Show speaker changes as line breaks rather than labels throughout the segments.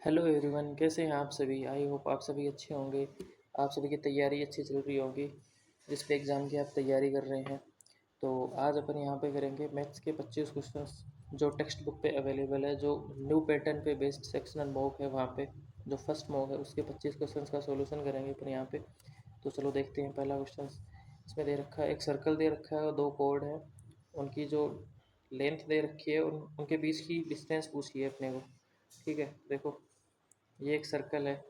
Hello everyone, कैसे हैं आप सभी। आई होप आप सभी अच्छे होंगे। आप सभी की तैयारी अच्छी चल रही होगी जिस पे एग्ज़ाम की आप तैयारी कर रहे हैं। तो आज अपन यहाँ पे करेंगे मैथ्स के 25 क्वेश्चंस जो टेक्स्ट बुक पे अवेलेबल है, जो न्यू पैटर्न पे बेस्ड सेक्शनल मॉक है। वहाँ पे जो फर्स्ट मॉक है उसके 25 क्वेश्चंस का सॉल्यूशन करेंगे अपन यहाँ पे। तो चलो देखते हैं पहला क्वेश्चन। इसमें दे रखा है, एक सर्कल दे रखा है और दो कोड है। उनकी जो लेंथ दे रखी है उनके बीच की डिस्टेंस पूछी है अपने को। ठीक है, देखो ये एक सर्कल है,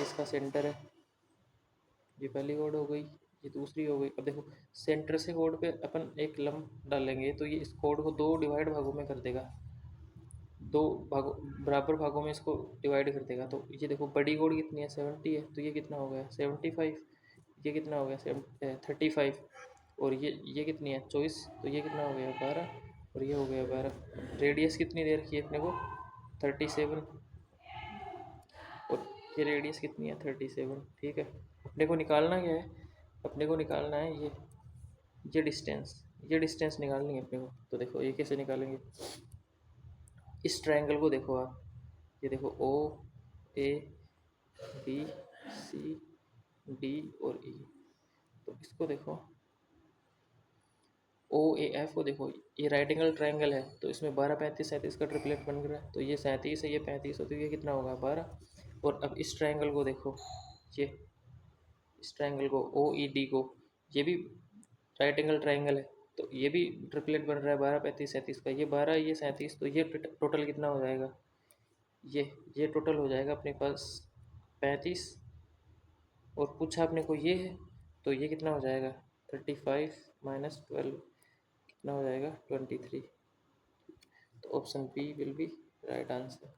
इसका सेंटर है। ये पहली कोड हो गई, ये दूसरी हो गई। अब देखो सेंटर से कोड पे अपन एक लंब डालेंगे तो ये इस कोड को दो डिवाइड भागों में कर देगा। दो भागों बराबर भागों में इसको डिवाइड कर देगा। तो ये देखो बड़ी कोड कितनी है, 70 है। तो ये कितना हो गया 75। ये कितना हो गया 35। और ये कितनी है 24। तो ये कितना हो गया 12। और ये हो गया 12। रेडियस कितनी दे रखी है अपने को 37। और ये रेडियस कितनी है 37। ठीक है, अपने को निकालना क्या है, अपने को निकालना है ये डिस्टेंस निकालनी है अपने को। तो देखो ये कैसे निकालेंगे। इस ट्रायंगल को देखो आप, ये देखो ओ ए बी सी डी और ई। तो इसको देखो ओ ए एफ को देखो, ये राइट एंगल ट्रायंगल है। तो इसमें 12 35 37 का ट्रिपलेट बन रहा है। तो ये 37 है, ये 35 है, तो ये कितना होगा 12। और अब इस ट्रायंगल को देखो, ये इस ट्रायंगल को ओ ई डी को, ये भी राइट एंगल ट्रायंगल है। तो ये भी ट्रिपलेट बन रहा है 12 35 37 का। ये 12 ये 37। तो ये टोटल कितना हो जाएगा, ये टोटल हो जाएगा अपने पास 35। और पूछा अपने को ये है, तो ये कितना हो जाएगा 35 माइनस 12 कितना हो जाएगा 23। तो option B will be right answer.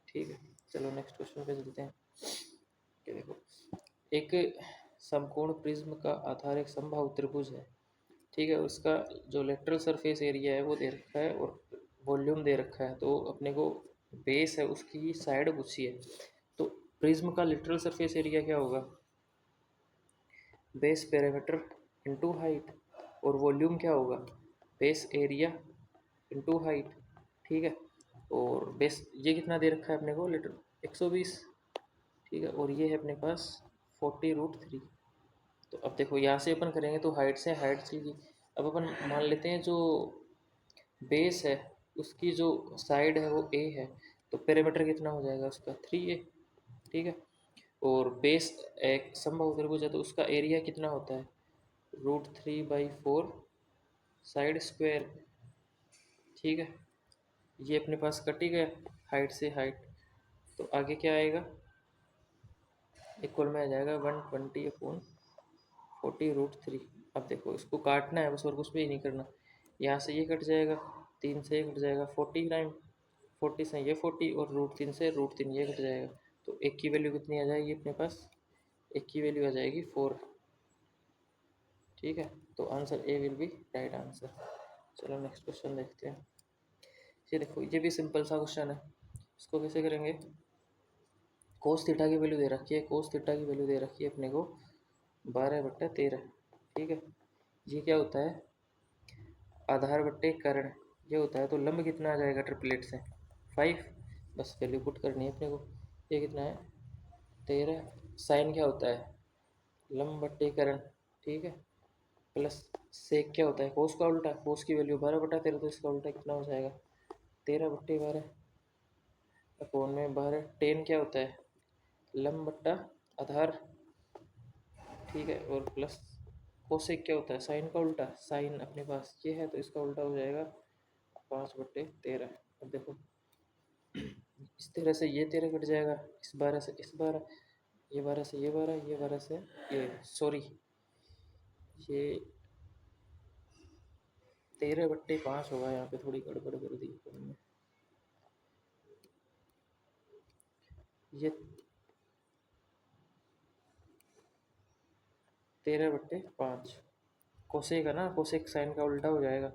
ठीक है, चलो नेक्स्ट क्वेश्चन पे चलते हैं। ये देखो एक समकोण प्रिज्म का आधार एक समबाहु त्रिभुज है। ठीक है, उसका जो लेटरल सरफेस एरिया है वो दे रखा है और वॉल्यूम दे रखा है। तो अपने को बेस है उसकी साइड पूछी है। तो प्रिज्म का लिटरल सरफेस एरिया क्या होगा, बेस पेरीमीटर इनटू हाइट। और वॉल्यूम क्या होगा, बेस एरिया इनटू हाइट। ठीक है, और बेस ये कितना दे रखा है अपने को लिटर 120। ठीक है, और ये है अपने पास 40√3। तो अब देखो यहाँ से अपन करेंगे तो हाइट से हाइट चलेगी। अब अपन मान लेते हैं जो बेस है उसकी जो साइड है वो ए है। तो पेरीमीटर कितना हो जाएगा उसका 3a। ठीक है, और बेस एक समबाहु त्रिभुज है तो उसका एरिया कितना होता है √3/4 साइड स्क्वायर। ठीक है, ये अपने पास कट ही गया हाइट से हाइट। तो आगे क्या आएगा, इक्वल में आ जाएगा 120/40√3। अब देखो इसको काटना है बस, और कुछ भी नहीं करना। यहाँ से ये कट जाएगा, 3 से ये कट जाएगा 40 टाइम, 40 से ये 40 और √3 से √3 ये कट जाएगा। तो एक की वैल्यू कितनी आ जाएगी अपने पास, एक की वैल्यू आ जाएगी 4। ठीक है, तो answer A will be right answer. चलो नेक्स्ट क्वेश्चन देखते हैं। ये देखो ये भी सिंपल सा क्वेश्चन है। इसको कैसे करेंगे, कोस थीटा की वैल्यू दे रखी है, कोस थीटा की वैल्यू दे रखी है अपने को 12/13। ठीक है, ये क्या होता है आधार बट्टे कर्ण, ये होता है। तो लंब कितना आ जाएगा ट्रिपलेट से 5। बस वैल्यू पुट करनी है अपने को। ये कितना है 13। साइन क्या होता है लंब बट्टे कर्ण। ठीक है, प्लस सेक क्या होता है कोस का उल्टा। कोस की वैल्यू 12/13, तो इसका उल्टा कितना हो जाएगा 13/12 अपॉन में 12। टेन क्या होता है लंब बट्टा आधार। ठीक है, और प्लस कोसेक क्या होता है साइन का उल्टा। साइन अपने पास ये है तो इसका उल्टा हो जाएगा 5/13। अब देखो इस तरह से ये 13 कट जाएगा, इस 12 से इस 12, ये 12 से ये 12, ये 12 से ये सॉरी ये 13/5 होगा। यहाँ पे थोड़ी गड़बड़ कर दी हमने। ये 13/5 कोसेक है ना, कोसेक साइन का उल्टा हो जाएगा।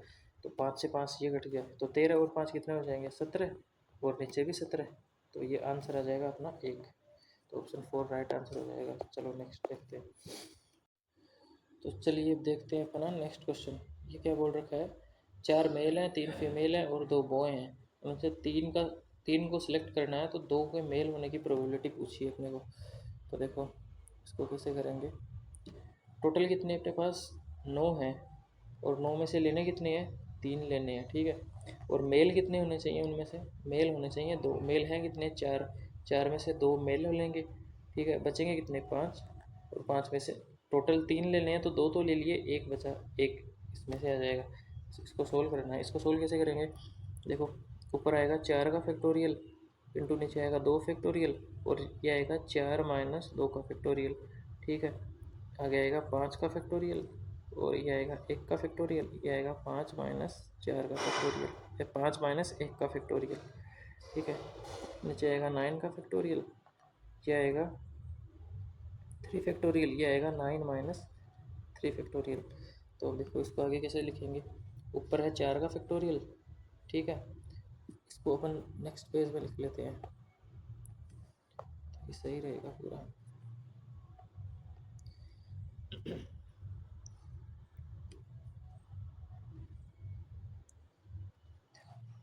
तो 5 से 5 ये कट गया, तो 13 और 5 कितने हो जाएंगे 17। और नीचे भी 17। तो ये आंसर आ जाएगा अपना 1। तो ऑप्शन 4 राइट आंसर हो जाएगा। चलो नेक्स्ट देखते हैं। तो चलिए अब देखते हैं अपना नेक्स्ट क्वेश्चन। ये क्या बोल रखा है, 4 मेल हैं 3 फीमेल हैं और 2 बॉय हैं। उनसे 3 का तीन को सिलेक्ट करना है तो दो के मेल होने की प्रोबेबिलिटी पूछी है अपने को। तो देखो इसको कैसे करेंगे। टोटल कितने अपने पास 9 हैं और 9 में से लेने कितने हैं, 3 लेने हैं, ठीक है। और मेल कितने होने चाहिए, उनमें से मेल होने चाहिए 2। मेल हैं कितने, 4। 4 में से 2 मेल हो लेंगे, ठीक है। बचेंगे कितने, 5। और 5 में से टोटल 3 लेने हैं तो 2 तो ले लिए, एक बचा, एक इसमें से आ जाएगा। इसको सोल्व करना है। इसको सोल्व कैसे करेंगे, देखो ऊपर आएगा 4 का फैक्टोरियल इंटू नीचे आएगा 2 फैक्टोरियल और ये आएगा 4 माइनस 2 का फैक्टोरियल, ठीक है। आगे आएगा 5 का फैक्टोरियल और ये आएगा 1 का फैक्टोरियल, ये आएगा 5 माइनस 4 का फैक्टोरियल, ये 5 माइनस 1 का फैक्टोरियल, ठीक है। नीचे आएगा 9 का फैक्टोरियल, ये आएगा 3 फैक्टोरियल, ये आएगा 9 माइनस 3 फैक्टोरियल। तो अब देखो इसको आगे कैसे लिखेंगे। ऊपर है 4 का फैक्टोरियल, ठीक है। इसको अपन नेक्स्ट पेज में लिख लेते हैं, ये सही रहेगा पूरा।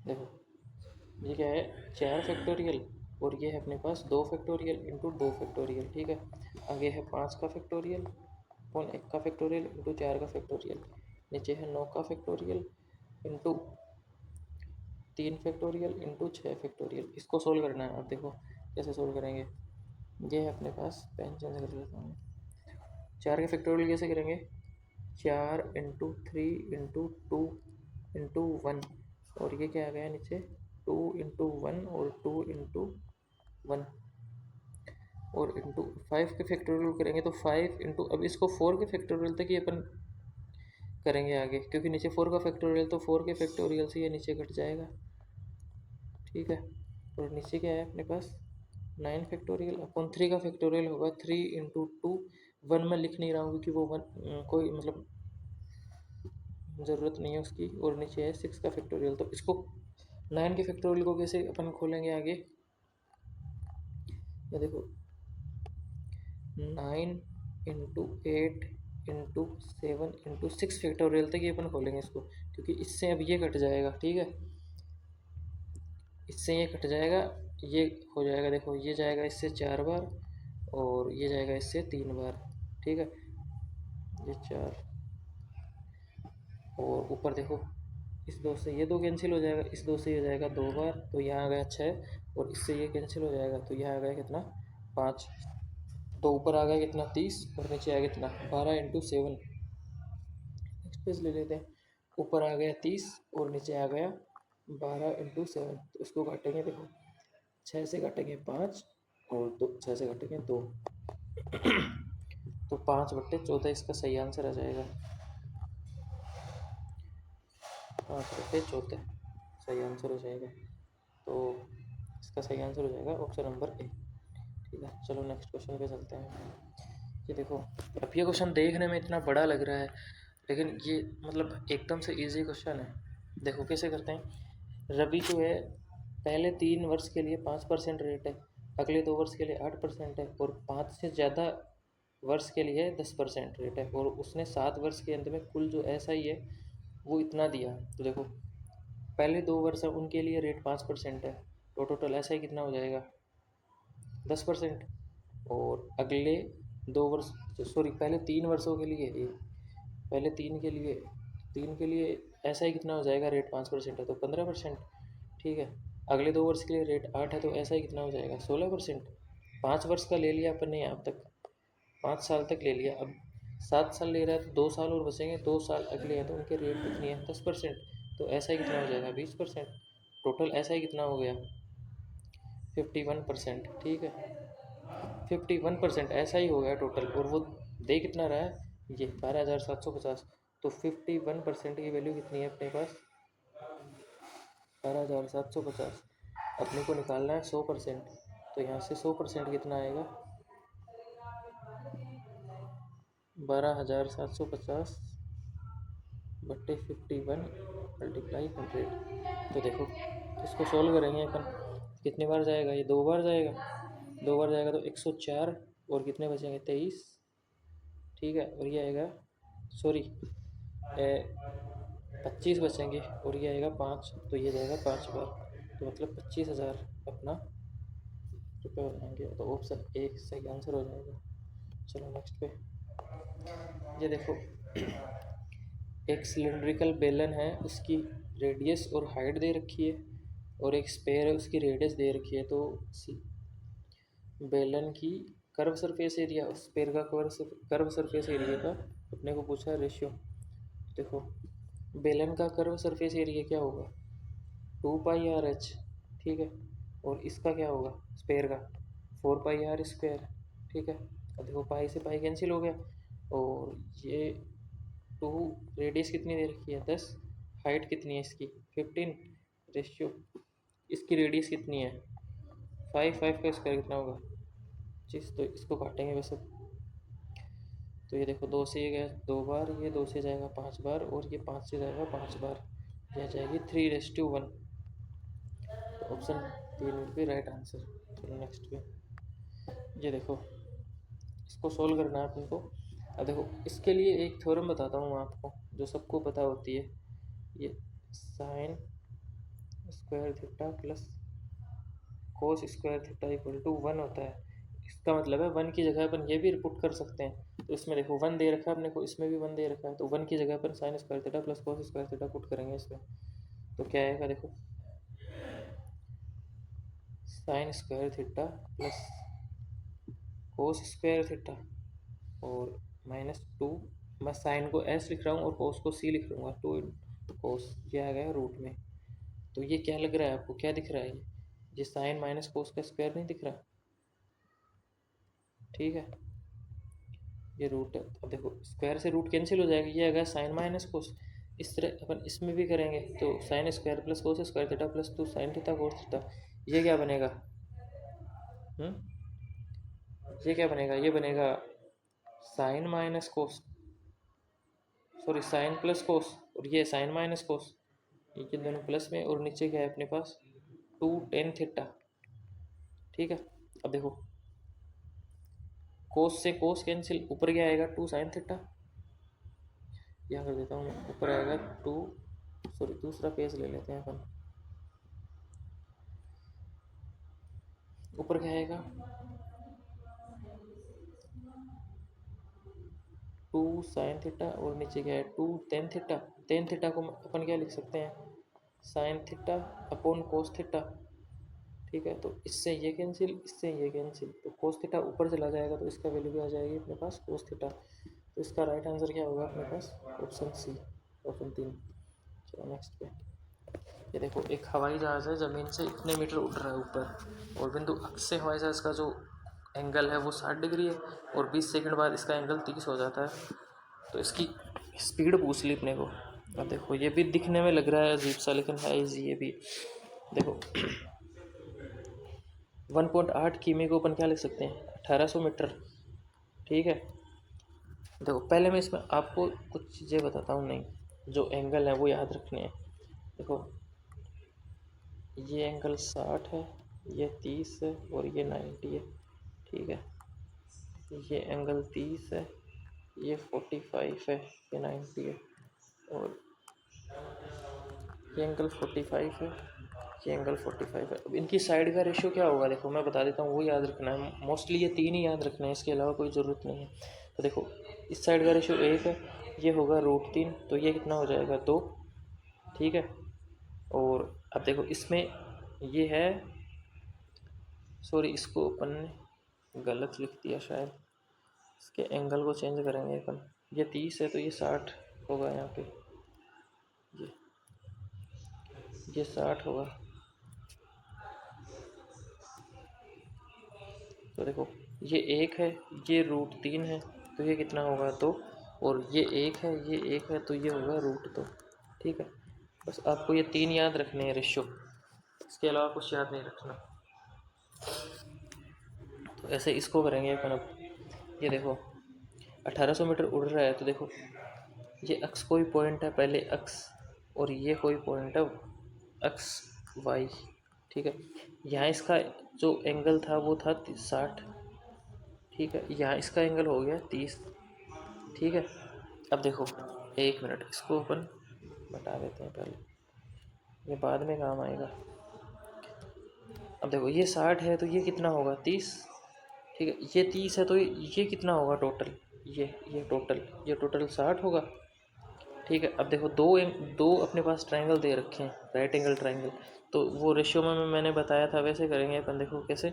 देखो ये क्या है, 4 फैक्टोरियल और ये है अपने पास 2 फैक्टोरियल इंटू 2 फैक्टोरियल, ठीक है। आगे है 5 का फैक्टोरियल और 1 का फैक्टोरियल इंटू 4 का फैक्टोरियल। नीचे है 9 का factorial into 3 factorial into 6 factorial. इसको सोल्व करना है। अब देखो कैसे सोल्व करेंगे। ये है अपने पास, पेन चेंज कर लेता हूँ। 4 के फैक्टोरियल कैसे करेंगे, 4 इंटू 3 इंटू 2 इंटू 1 और ये क्या आ गया नीचे, 2 इंटू 1 और 2 इंटू 1 और इंटू 5 के फैक्टोरियल करेंगे तो 5 इंटू, अब इसको 4 के फैक्टोरियल तक ही अपन करेंगे आगे, क्योंकि नीचे 4 का फैक्टोरियल तो 4 के फैक्टोरियल से ये नीचे कट जाएगा, ठीक है। और नीचे क्या है अपने पास, 9 फैक्टोरियल अपॉन 3 का फैक्टोरियल होगा 3 इंटू 2। 1 मैं लिख नहीं रहा हूँ क्योंकि वो 1 कोई मतलब ज़रूरत नहीं है उसकी। और नीचे है 6 का फैक्टोरियल। तो इसको 9 के फैक्टोरियल को कैसे अपन खोलेंगे आगे, ये देखो 9 इंटू 8 इंटू 7 इंटू 6 फैक्टोरियल तक ये अपन खोलेंगे इसको, क्योंकि इससे अब ये कट जाएगा, ठीक है। इससे ये कट जाएगा, ये हो जाएगा, देखो ये जाएगा इससे 4 बार और ये जाएगा इससे 3 बार, ठीक है। ये 4 और ऊपर देखो इस 2 से ये 2 कैंसिल हो जाएगा, इस 2 से ये जाएगा 2 बार तो यहाँ आ गया 6 और इससे ये कैंसिल हो जाएगा तो यहाँ आ गया कितना, 5। तो ऊपर आ गया कितना, 30 और नीचे आ गया कितना, 12 इंटू 7। नेक्स्ट पेज ले लेते हैं। ऊपर आ गया 30 और नीचे आ गया 12 इंटू 7। तो इसको काटेंगे, देखो 6 से काटेंगे 5 और 6 से काटेंगे 2 तो 5/14 इसका सही आंसर आ जाएगा। 5/14 सही आंसर हो जाएगा। तो इसका सही आंसर हो जाएगा ऑप्शन नंबर ए, ठीक है। चलो नेक्स्ट क्वेश्चन पे चलते हैं। ये देखो अब ये क्वेश्चन देखने में इतना बड़ा लग रहा है लेकिन ये मतलब एकदम से इजी क्वेश्चन है। देखो कैसे करते हैं। रवि जो है पहले 3 वर्ष के लिए 5% रेट है, अगले 2 वर्ष के लिए 8% है और 5 से ज़्यादा वर्ष के लिए 10% रेट है और उसने 7 वर्ष के अंत में कुल जो ऐसा ही है वो इतना दिया। तो देखो पहले 2 वर्ष है उनके लिए रेट 5% है तो टोटल ऐसा ही कितना हो जाएगा, 10%। और अगले 2 वर्ष, सॉरी पहले 3 वर्षों के लिए, ये पहले 3 के लिए ऐसा ही कितना हो जाएगा, रेट 5% है तो 15%, ठीक है। अगले 2 वर्ष के लिए रेट 8 है तो ऐसा ही कितना हो जाएगा, 16%। 5 वर्ष का ले लिया अपन ने यहाँ तक, 5 साल तक ले लिया। अब 7 साल ले रहा है तो 2 साल और बचेंगे, 2 साल अगले हैं तो उनके रेट कितनी है, 10%। तो ऐसा ही कितना हो जाएगा, 20%। टोटल ऐसा ही कितना हो गया, 51%, ठीक है। 51% ऐसा ही हो गया टोटल। और वो दे कितना रहा है, ये 12,750। तो 51% की वैल्यू कितनी है अपने पास, 12,750। अपने को निकालना है 100%। तो यहाँ से 100% कितना आएगा, 12,750 बट्टे 51 मल्टीप्लाई 100। तो देखो इसको सॉल्व करेंगे अपन, कितनी बार जाएगा, ये 2 बार जाएगा, 2 बार जाएगा तो 104 और कितने बचेंगे, 23, ठीक है। और ये आएगा, सॉरी 25 बचेंगे और ये आएगा 5, तो ये जाएगा 5 बार, तो मतलब 25,000 अपना रुपये बनाएंगे। तो ऑप्शन ए सही आंसर हो जाएगा। चलो नेक्स्ट पे। ये देखो एक सिलिंड्रिकल बेलन है, उसकी रेडियस और हाइट दे रखी है, और एक स्पेयर है, उसकी रेडियस दे रखी है। तो बेलन की कर्व सरफेस एरिया, स्पेयर का कर्व सरफेस एरिया का अपने को पूछा है रेशियो। देखो बेलन का कर्व सरफेस एरिया क्या होगा, 2πr/h, ठीक है। और इसका क्या होगा स्पेयर का, 4πr², ठीक है। अब देखो पाई से पाई कैंसिल हो गया, और ये 2, रेडियस कितनी दे रखी है 10, हाइट कितनी है इसकी 15, रेशियो इसकी रेडियस कितनी है 5 का स्क्वायर कितना होगा 25। तो इसको काटेंगे वैसे। तो ये देखो 2 से ये गया 2 बार, ये 2 से जाएगा 5 बार, और ये 5 से जाएगा 5 बार, यह जाएगी 3:1। तो option 3 will be right answer. चलो नेक्स्ट पे। ये देखो इसको सोल्व करना है अपन को। अब देखो इसके लिए एक थ्योरम बताता हूँ आपको जो सबको पता होती है। ये sine square theta plus cos square theta equal to 1 होता है। इसका मतलब है 1 की जगह अपन ये भी पुट कर सकते हैं। तो इसमें देखो 1 दे रखा है अपने को, इसमें भी 1 दे रखा है, तो 1 की जगह अपन sine square theta plus cos square theta put करेंगे इसमें। तो क्या आएगा देखो, sine square theta plus cos square theta और -2, मैं साइन को s लिख रहा हूँ और कोस को c लिख लूँगा, 2 कोस, ये आ गया रूट में। तो ये क्या लग रहा है आपको, क्या दिख रहा है ये साइन माइनस कोस का स्क्वायर नहीं दिख रहा, ठीक है। ये रूट है। अब देखो स्क्वायर से रूट कैंसिल हो जाएगा, ये आ गया साइन माइनस कोस। इस तरह अपन इसमें भी करेंगे, तो sine square plus cos square theta plus 2 sine theta cos theta, ये क्या बनेगा, ये क्या बनेगा, ये बनेगा sine minus cos, sorry sine plus cos, और ये साइन माइनस कोस, ये दोनों प्लस में, और नीचे क्या है अपने पास 2 टेन थीटा, ठीक है। अब देखो कोस से कोस कैंसिल, ऊपर क्या आएगा 2 साइन थीटा, यहाँ कर देता हूँ, ऊपर आएगा 2, सॉरी दूसरा पेज ले लेते हैं अपन, ऊपर क्या आएगा 2 साइन थीटा, और नीचे क्या है 2 टेन थीटा। टेन थीटा को अपन क्या लिख सकते हैं, sine theta upon cos theta, ठीक है। तो इससे ये कैंसिल, इससे ये कैंसिल, तो कोस थीटा ऊपर चला जाएगा, तो इसका वैल्यू भी आ जाएगी अपने पास कोस थीटा। तो इसका राइट आंसर क्या होगा अपने पास, ऑप्शन सी, ऑप्शन 3। चलो नेक्स्ट पे। ये देखो एक हवाई जहाज़ है, ज़मीन से इतने मीटर उड़ रहा है ऊपर, और बिंदु अक्ष से हवाई जहाज़ का जो एंगल है वो 60 डिग्री है, और 20 सेकंड बाद इसका एंगल 30 हो जाता है। तो इसकी स्पीड पूछ ली अपने को। अब देखो ये भी दिखने में लग रहा है अजीब सा, लेकिन है इजी ये भी। देखो 1.8 किमी को अपन क्या लिख सकते हैं 1800 मीटर, ठीक है। देखो पहले मैं इसमें आपको कुछ चीज़ें बताता हूँ, नहीं जो एंगल है वो याद रखने हैं। देखो ये एंगल 60 है, ये 30 है, और ये 90 है, ठीक है। ये एंगल 30 है, ये 45 है, ये 90 है, और ये एंगल 45 है, ये एंगल 45 है। अब इनकी साइड का रेशियो क्या होगा, देखो मैं बता देता हूँ, वो याद रखना है। मोस्टली ये 3 ही याद रखना है, इसके अलावा कोई ज़रूरत नहीं है। तो देखो इस साइड का रेशियो 1 है, ये होगा √3, तो ये कितना हो जाएगा 2, ठीक है। और अब देखो इसमें ये है, सॉरी इसको अपन ने गलत लिख दिया शायद, इसके एंगल को चेंज करेंगे अपन। ये 30 है तो ये 60 होगा यहाँ पे, ये 60 होगा। तो देखो ये 1 है, ये √3 है, तो ये कितना होगा 2, और ये 1 है, ये 1 है, तो ये होगा √2, ठीक है। बस आपको ये 3 याद रखने हैं रेशियो, इसके अलावा कुछ याद नहीं रखना। तो ऐसे इसको करेंगे अपन। अब ये देखो 1800 मीटर उड़ रहा है, तो देखो ये अक्स कोई पॉइंट है, पहले अक्स, और ये कोई पॉइंट है अक्स वाई, ठीक है। यहाँ इसका जो एंगल था वो था 60, ठीक है। यहाँ इसका एंगल हो गया 30, ठीक है। अब देखो 1 मिनट, इसको अपन बता देते हैं पहले, ये बाद में काम आएगा। अब देखो ये 60 है तो ये कितना होगा 30, ठीक है। ये 30 है तो ये कितना होगा टोटल, ये टोटल 60 होगा, ठीक है। अब देखो दो अपने पास ट्रायंगल दे रखे हैं, राइट एंगल ट्रायंगल, तो वो रेशियो में मैंने बताया था वैसे करेंगे अपन। देखो कैसे,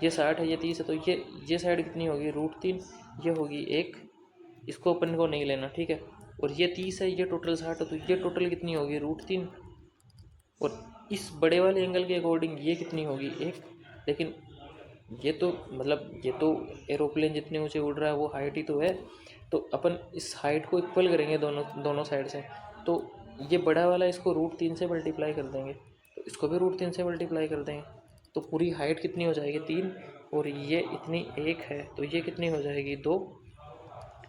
ये 60 है ये 30 है तो ये साइड कितनी होगी √3, ये होगी 1, इसको अपन को नहीं लेना, ठीक है। और ये 30 है ये टोटल 60 है तो ये टोटल कितनी होगी √3, और इस बड़े वाले एंगल के अकॉर्डिंग ये कितनी होगी 1। लेकिन ये तो मतलब ये तो एरोप्लेन जितने ऊंचे उड़ रहा है वो हाइट ही तो है, तो अपन इस हाइट को इक्वल करेंगे दोनों दोनों साइड से। तो ये बड़ा वाला इसको √3 से मल्टीप्लाई कर देंगे, तो इसको भी √3 से मल्टीप्लाई कर देंगे, तो पूरी हाइट कितनी हो जाएगी 3, और ये इतनी 1 है तो ये कितनी हो जाएगी 2,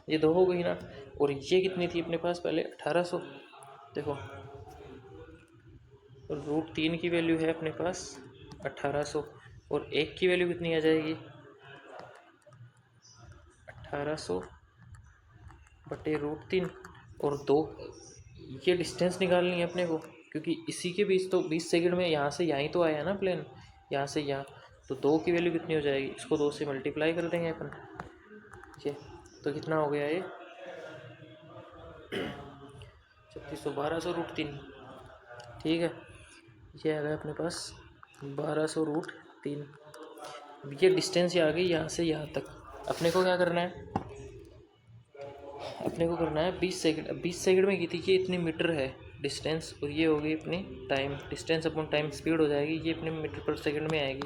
ये 2 हो गई ना। और ये कितनी थी अपने पास पहले 1800, देखो √3 की वैल्यू है अपने पास 1800, और 1 की वैल्यू कितनी आ जाएगी 1800 बटे √3, और 2, ये डिस्टेंस निकालनी है अपने को, क्योंकि इसी के बीच तो 20 सेकंड में यहाँ से यहाँ ही तो आया है ना प्लेन, यहाँ से यहाँ, तो 2 की वैल्यू कितनी हो जाएगी, इसको 2 से मल्टीप्लाई कर देंगे अपन, ये तो कितना हो गया ये 3600 √3, ठीक है। ये आ गया अपने पास 1200 √3। ये डिस्टेंस आ गई यहाँ से यहाँ तक। अपने को क्या करना है, अपने को करना है 20 सेकंड, 20 सेकंड में की थी ये इतनी मीटर है डिस्टेंस, और ये हो गई अपनी time, distance upon time speed हो जाएगी, ये अपने मीटर पर सेकंड में आएगी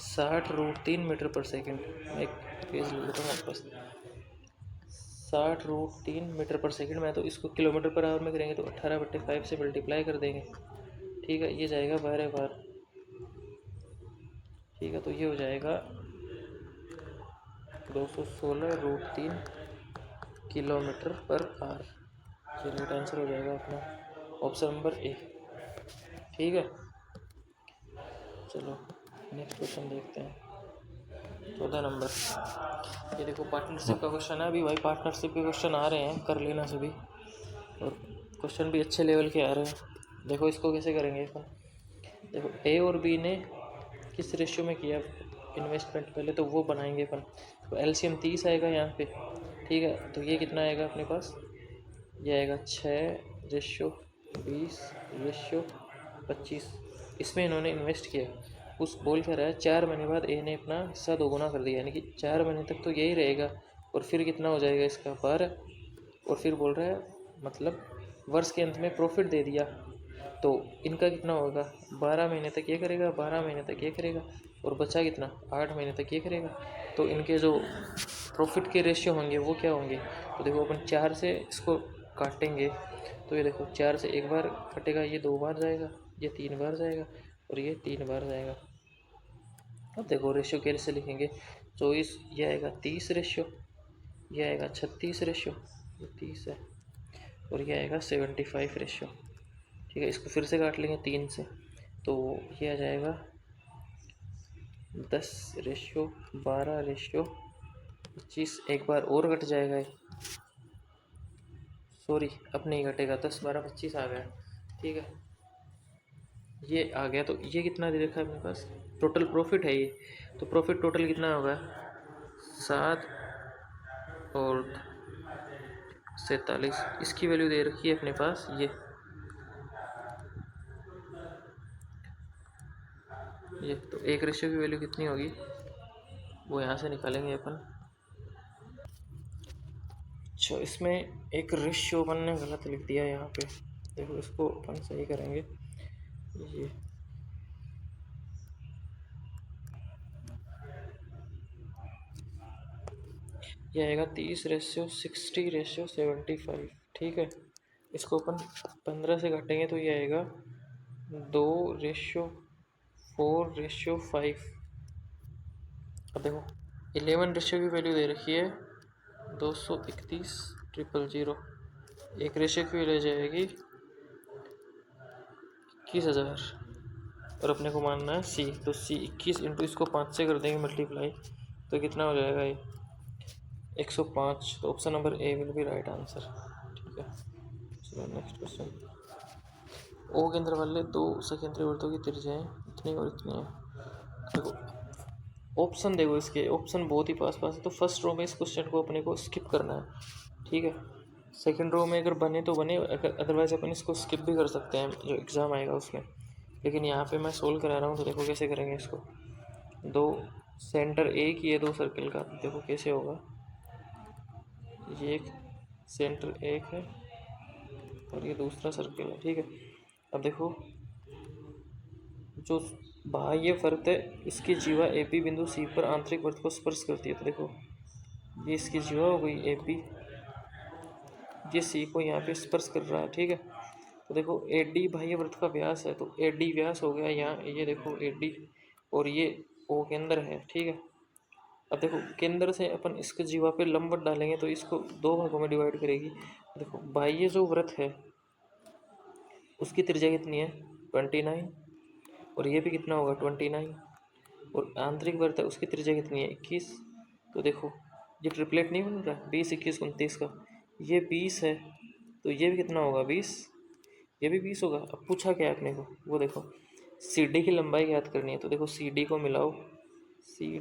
60 √3 मीटर पर सेकंड। एक पेज ले लेता हूँ वापस, 60 √3 मीटर पर सेकंड में, तो इसको किलोमीटर पर आवर में करेंगे तो 18/5 से मल्टीप्लाई कर देंगे, ठीक है। ये जाएगा 12 बार, ठीक है। तो ये हो जाएगा 216 √3 किलोमीटर पर आवर, ये राइट आंसर हो जाएगा अपना ऑप्शन नंबर ए, ठीक है। चलो नेक्स्ट क्वेश्चन देखते हैं, 14 नंबर। ये देखो पार्टनरशिप का क्वेश्चन है, अभी भाई पार्टनरशिप के क्वेश्चन आ रहे हैं, कर लेना सभी, और क्वेश्चन भी अच्छे लेवल के आ रहे हैं। देखो इसको कैसे करेंगे अपन, देखो ए और बी ने किस रेशियो में किया इन्वेस्टमेंट, पहले तो वो बनाएंगे अपन। तो एलसीएम 30 आएगा यहाँ पे, ठीक है। तो ये कितना आएगा अपने पास, ये आएगा 6:20:25, इसमें इन्होंने इन्वेस्ट किया। उस बोल कर रहा है 4 महीने बाद ए ने अपना हिस्सा दोगुना कर दिया, यानी कि 4 महीने तक तो यही रहेगा, और फिर कितना हो जाएगा इसका 12, और फिर बोल रहा है मतलब वर्ष के अंत में प्रॉफिट दे दिया, तो इनका कितना होगा 12 महीने तक ये करेगा, 12 महीने तक ये करेगा, और बचा कितना 8 महीने तक ये करेगा। तो इनके जो प्रॉफिट के रेशियो होंगे वो क्या होंगे, तो देखो अपन 4 से इसको काटेंगे, तो ये देखो 4 से एक बार कटेगा, ये 2 बार जाएगा, ये 3 बार जाएगा, और ये 3 बार जाएगा। अब देखो रेशियो कैसे लिखेंगे, 24, ये आएगा 30 रेशियो, ये आएगा 36 रेशियो, ये 30 है, और ये आएगा 75 रेशियो, ठीक है। इसको फिर से काट लेंगे 3 से, तो ये आ जाएगा 10 रेशियो 12 रेशियो 25, एक बार और घट जाएगा, सॉरी अब नहीं घटेगा, 10 12 25 आ गया, ठीक है। ये आ गया, तो ये कितना दे रखा है अपने पास, टोटल प्रॉफिट है ये, तो प्रॉफिट टोटल कितना होगा 7 और 47, इसकी वैल्यू दे रखी है अपने पास ये तो एक रेशियो की वैल्यू कितनी होगी वो यहाँ से निकालेंगे अपन। अच्छा इसमें एक रेशियो अपन ने गलत लिख दिया यहाँ पे, देखो इसको अपन सही करेंगे। ये आएगा 30:60:75, ठीक है। इसको अपन 15 से काटेंगे तो ये आएगा 2:4:5। अब देखो 11 रेशियो की वैल्यू दे रखी है 231,000, एक रेशियो की वैल्यू जाएगी 21,000, और अपने को मानना है सी, तो सी 21 इंटू इसको 5 से कर देंगे मल्टीप्लाई, तो कितना हो जाएगा ये 105। तो option number A will be right answer, ठीक है। चलो नेक्स्ट क्वेश्चन। ओ केंद्र वाले दो सकेंद्री वृत्तों की त्रिज्याएं इतनी और इतनी है। देखो ऑप्शन, देखो इसके ऑप्शन बहुत ही पास पास है, तो फर्स्ट रो में इस क्वेश्चन को अपने को स्किप करना है, ठीक है। सेकंड रो में अगर बने तो बने, अगर अदरवाइज अपन इसको स्किप भी कर सकते हैं जो एग्ज़ाम आएगा उसमें। लेकिन यहाँ पे मैं सोल्व करा रहा हूँ, तो देखो कैसे करेंगे इसको। दो सेंटर एक ही है दो सर्कल का, देखो कैसे होगा। ये एक सेंटर एक है और ये दूसरा सर्कल है, ठीक है। अब देखो जो बाह्य वृत्त है इसकी जीवा एपी बिंदु सी पर आंतरिक वृत्त को स्पर्श करती है, तो देखो ये इसकी जीवा हो गई एपी, ये सी को यहाँ पे स्पर्श कर रहा है, ठीक है। तो देखो एडी बाह्य वृत्त का व्यास है, तो एडी व्यास हो गया यहाँ, ये देखो एडी, और ये ओ केंद्र है, ठीक है। अब देखो केंद्र से अपन इसके जीवा पे लंबवत डालेंगे तो इसको दो भागों में डिवाइड करेगी। देखो बाह्य जो वृत्त है उसकी त्रिज्या कितनी है 29, और ये भी कितना होगा 29, और आंतरिक वृत्त है उसकी त्रिज्या कितनी है 21। तो देखो ये ट्रिपलेट नहीं बन रहा 20 21 29 का, ये 20 है, तो ये भी कितना होगा 20, ये भी 20 होगा। अब पूछा क्या है अपने को, वो देखो सी डी की लंबाई याद करनी है, तो देखो सी डी को मिलाओ, सी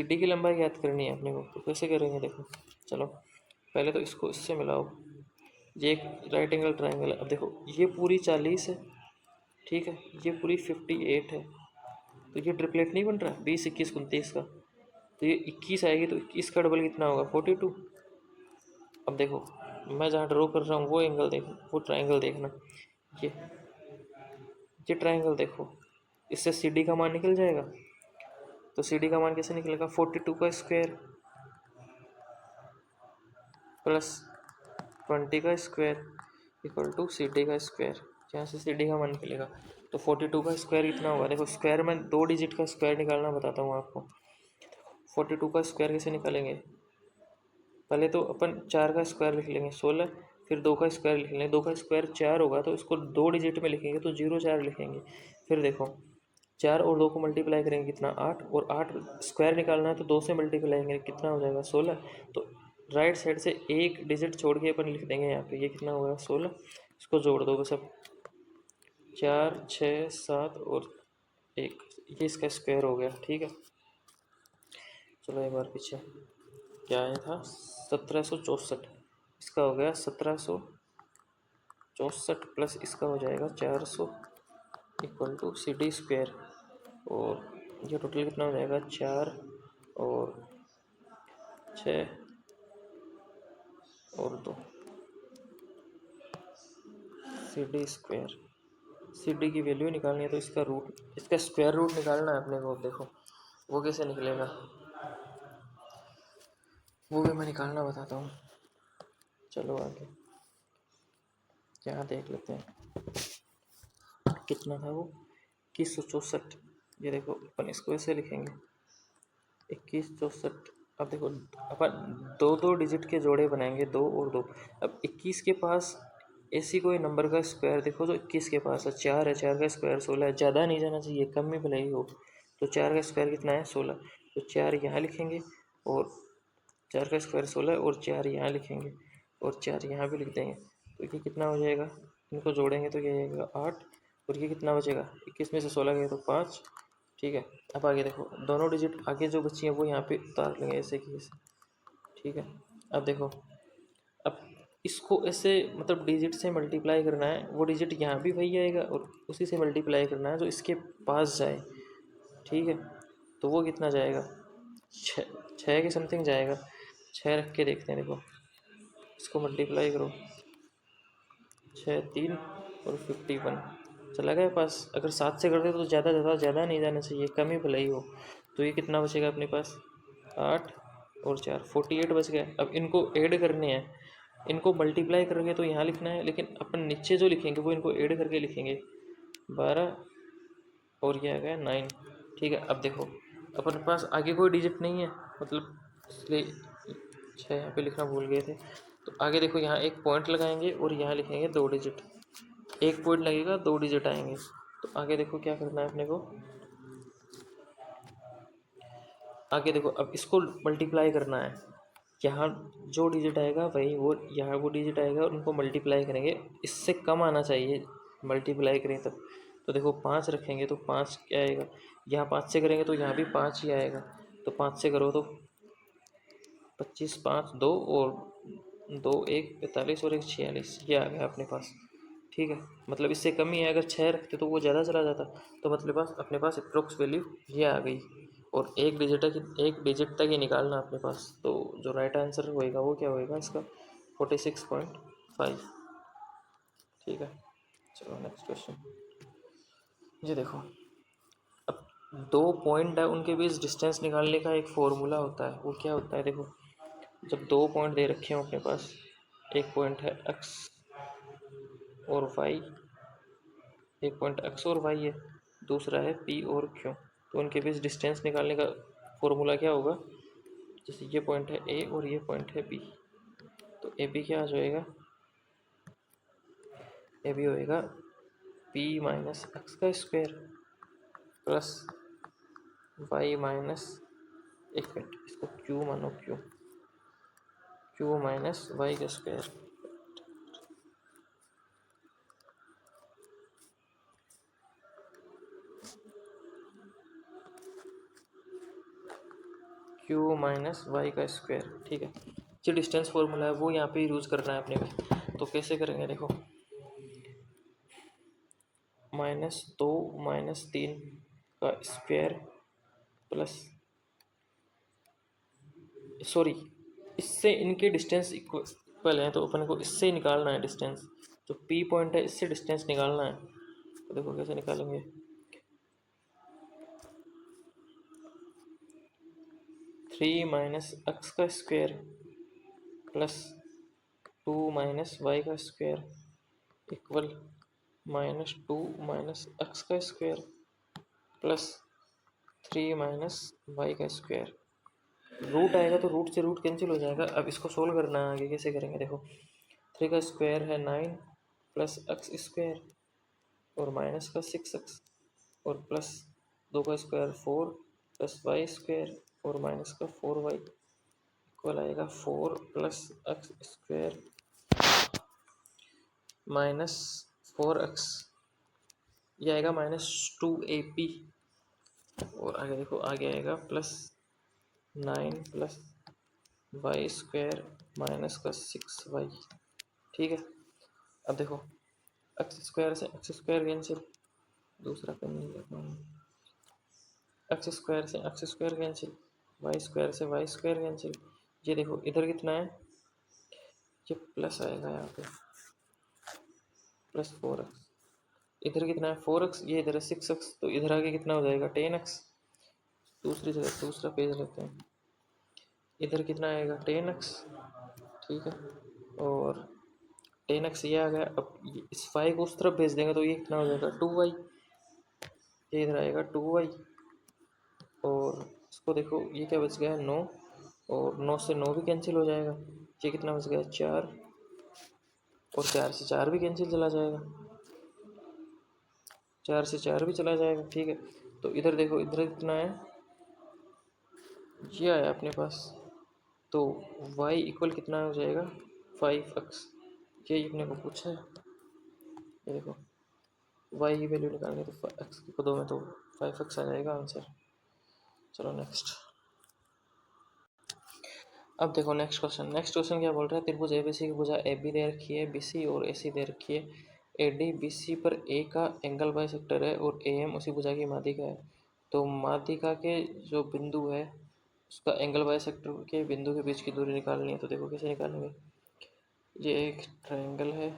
डी की लंबाई याद करनी है अपने को, तो कैसे करेंगे देखो। चलो पहले तो इसको इससे मिलाओ, ये एक राइट एंगल ट्राइंगल है। अब देखो ये पूरी 40 है, ठीक है, ये पूरी 58 है, तो ये ट्रिपलेट नहीं बन रहा 20 21 29 का, तो ये 21 आएगी, तो 21 का डबल कितना होगा 42। अब देखो मैं जहाँ ड्रॉ कर रहा हूँ वो एंगल देखो, वो ट्राइंगल देखना, ये ये ट्राइंगल देखो, इससे सी डी का मान निकल जाएगा। तो सी डी का मान कैसे निकलेगा 42 का स्क्वायर प्लस 20 का square equal to C D का स्क्वायर, यहाँ से सी डी का मान निकलेगा। तो 42 का स्क्वायर कितना होगा, देखो स्क्वायर में 2 डिजिट का स्क्वायर निकालना बताता हूँ आपको। 42 का स्क्वायर कैसे निकालेंगे, पहले तो अपन 4 का स्क्वायर लिख लेंगे 16, फिर 2 का स्क्वायर लिख लेंगे, 2 का स्क्वायर 4 होगा तो इसको 2 डिजिट में लिखेंगे तो 0 4 लिखेंगे। फिर देखो 4 और 2 को मल्टीप्लाई करेंगे कितना 8, और 8 स्क्वायर निकालना है तो 2 से मल्टीप्लाई करेंगे कितना हो जाएगा 16। तो राइट साइड से एक डिजिट छोड़ के अपन लिख देंगे यहाँ पे, ये कितना होगा 16, इसको जोड़ दो बस। अब 4 6 7 और 1, ये इसका स्क्वायर हो गया, ठीक है। चलो एक बार पीछे क्या आया था 1764, इसका हो गया 1764 प्लस इसका हो जाएगा 400 equal to C D square, और ये टोटल कितना हो जाएगा 4 और 6 और 2 C D square. C D की वैल्यू निकालनी है तो इसका रूट, इसका स्क्वायर रूट निकालना है अपने को। देखो वो कैसे निकलेगा वो भी मैं निकालना बताता हूँ। चलो आगे यहाँ देख लेते हैं कितना था वो 2164। ये देखो अपन इसको ऐसे लिखेंगे 2164। अब देखो अपन दो दो डिजिट के जोड़े बनाएंगे 2 और 2। अब 21 के पास ऐसी कोई नंबर का स्क्वायर देखो तो 21 के पास है 4 है, 4 का स्क्वायर 16 है, ज़्यादा नहीं जाना चाहिए, कम में भले ही हो। तो 4 का स्क्वायर कितना है 16, तो 4 यहाँ लिखेंगे, और 4 का स्क्वायर 16 और 4 यहाँ लिखेंगे, और 4 यहाँ भी लिख देंगे। तो ये कितना हो जाएगा, इनको जोड़ेंगे तो ये आएगा 8, और ये कितना बचेगा 21 में से 16 गए तो 5, ठीक है। अब आगे देखो दोनों डिजिट आगे जो बची हैं वो यहाँ पे उतार लेंगे ऐसे कि ऐसे, ठीक है। अब देखो अब इसको ऐसे मतलब डिजिट से मल्टीप्लाई करना है, वो डिजिट यहाँ भी वही आएगा और उसी से मल्टीप्लाई करना है जो इसके पास जाए, ठीक है। तो वो कितना जाएगा 6 के समथिंग जाएगा। 6 रख के देखते हैं, देखो इसको मल्टीप्लाई करो 6 3 और 51 चला गया पास। अगर 7 से करते तो ज़्यादा नहीं जाना चाहिए, कम ही भलाई हो। तो ये कितना बचेगा अपने पास 8 और 4 48 बच गया। अब इनको ऐड करने हैं, इनको मल्टीप्लाई करेंगे तो यहाँ लिखना है, लेकिन अपन नीचे जो लिखेंगे वो इनको ऐड करके लिखेंगे 12 और ये आ गया 9, ठीक है। अब देखो अपन पास आगे कोई डिजिट नहीं है, मतलब इसलिए 6 यहाँ पे लिखना भूल गए थे। तो आगे देखो यहाँ एक पॉइंट लगाएंगे और यहाँ लिखेंगे 2 डिजिट, एक पॉइंट लगेगा 2 डिजिट आएंगे। तो आगे देखो क्या करना है अपने को, आगे देखो अब इसको मल्टीप्लाई करना है, यहाँ जो डिजिट आएगा वही वो यहाँ वो डिजिट आएगा और उनको मल्टीप्लाई करेंगे, इससे कम आना चाहिए मल्टीप्लाई करें तब। तो देखो 5 रखेंगे तो 5 क्या आएगा, यहाँ 5 से करेंगे तो यहाँ भी 5 ही आएगा। तो 5 से करो तो 25, 5 2 और 2 1 45 और 1 46, ये आ गया अपने पास। ठीक है, मतलब इससे कम ही है, अगर 6 रखते तो वो ज़्यादा चला जाता। तो मतलब पास अपने पास अप्रोक्स वैल्यू ये आ गई, और एक डिजिट तक ही निकालना अपने पास। तो जो राइट आंसर होएगा वो क्या होएगा इसका, 46.5। ठीक है, चलो नेक्स्ट क्वेश्चन। ये देखो, अब दो पॉइंट है, उनके बीच डिस्टेंस निकालने का एक फॉर्मूला होता है। वो क्या होता है, देखो जब दो पॉइंट दे रखे हो अपने पास, एक पॉइंट है एक्स और वाई, एक पॉइंट एक्स और वाई है, दूसरा है पी और क्यू। तो उनके बीच डिस्टेंस निकालने का फॉर्मूला क्या होगा, जैसे ये पॉइंट है ए और ये पॉइंट है बी, तो ए बी क्या आ जाएगा, ए बी होएगा पी माइनस एक्स का स्क्वायर प्लस वाई माइनस, एक मिनट इसको क्यू मानो, क्यू माइनस वाई का स्क्वायर, क्यू माइनस वाई का स्क्वायर। ठीक है, जो डिस्टेंस फॉर्मूला है वो यहाँ पे यूज़ करना है अपने को। तो कैसे करेंगे, देखो -2 -3 का स्क्वायर प्लस, सॉरी इससे इनके डिस्टेंस इक्वल है, तो अपन को इससे ही निकालना है डिस्टेंस। जो पी पॉइंट है इससे डिस्टेंस निकालना है। तो देखो कैसे निकालेंगे, 3 माइनस एक्स का स्क्वायर प्लस 2 माइनस वाई का स्क्वायर इक्वल -2 माइनस एक्स का स्क्वायर प्लस 3 माइनस वाई का स्क्वायर। रूट आएगा तो रूट से रूट कैंसिल हो जाएगा। अब इसको सोल्व करना है, आगे कैसे करेंगे, देखो 3 का स्क्वायर है 9 प्लस एक्स स्क्वायर और माइनस का 6x और प्लस 2 का स्क्वायर 4 प्लस वाई स्क्वायर और माइनस का 4y इक्वल आएगा 4 plus x square minus 4x, ये आएगा -2AP। और आगे देखो, आगे आएगा plus 9 plus y square minus का 6y। ठीक है, अब देखो एक्स स्क्वायर से एक्स स्क्वायर कैंसिल, दूसरा पेन नहीं लेता, एक्स स्क्वायर से x square cancel, y square से वाई स्क्वायर कैंसिल। ये देखो इधर कितना है, ये प्लस आएगा यहाँ पे +4x, इधर कितना है 4x, ये इधर है 6x, तो इधर आगे कितना हो जाएगा 10x। दूसरी जगह दूसरा पेज लेते हैं, इधर कितना आएगा 10x। ठीक है, और 10x ये आ गया। अब इस 5 को उस तरफ भेज देंगे तो ये कितना हो जाएगा 2y, ये इधर आएगा 2y। और इसको देखो ये क्या बच गया 9, और 9 से 9 भी कैंसिल हो जाएगा, ये कितना बच गया 4, और 4 से 4 भी कैंसिल चला जाएगा, 4 से 4 भी चला जाएगा। ठीक है, तो इधर देखो इधर कितना है, ये आया अपने पास, तो y इक्वल कितना हो जाएगा 5x, ये अपने को पूछा है। ये देखो y की वैल्यू निकालेंगे तो x की पदों में तो 5x आ जाएगा आंसर। चलो नेक्स्ट। अब देखो नेक्स्ट क्वेश्चन क्या बोल रहा है, त्रिभुज एबीसी की भुजा ए बी दे रखी है, बीसी और एसी दे रखी है, एडी बीसी पर ए का एंगल बाइसेक्टर है और एएम उसी भुजा की माध्यिका है। तो माध्यिका के जो बिंदु है उसका एंगल बाइसेक्टर के बिंदु के बीच की दूरी निकालनी है। तो देखो कैसे निकालेंगे, ये एक ट्रायंगल है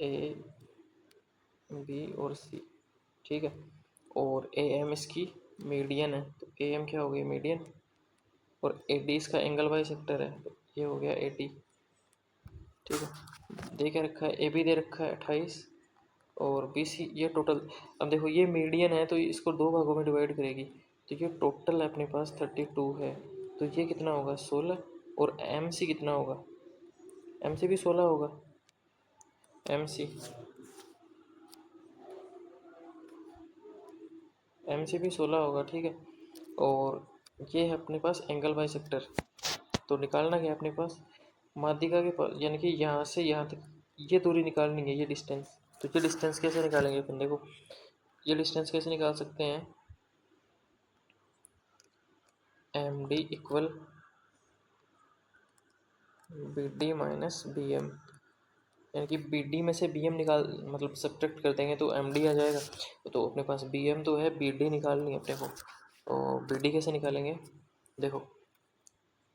ए बी और सी, ठीक है, और एएम इसकी मीडियन है, तो एएम क्या हो गई मीडियन, और ए डी इसका एंगल बाइसेक्टर है, तो ये हो गया ए डी। ठीक है, दे के रखा है ए बी दे रखा है 28 और बी सी ये टोटल। अब देखो ये मीडियन है तो इसको दो भागों में डिवाइड करेगी, तो ये टोटल अपने पास 32 है, तो ये कितना होगा 16, और एम सी कितना होगा, एम सी भी 16 होगा, एम सी भी 16 होगा। ठीक है, और ये है अपने पास एंगल बाइसेक्टर। तो निकालना क्या है अपने पास, माध्यिका के पास, यानी कि यहाँ से यहाँ तक ये दूरी निकालनी है, ये डिस्टेंस। तो ये डिस्टेंस कैसे निकालेंगे अपन, देखो ये डिस्टेंस कैसे निकाल सकते हैं, M D equal B D minus B M, यानी कि बी डी में से बी एम निकाल मतलब सब्ट्रैक्ट कर देंगे तो एम डी आ जाएगा। तो अपने पास बी एम तो है, बी डी निकालनी है अपने को। तो बी डी कैसे निकालेंगे, देखो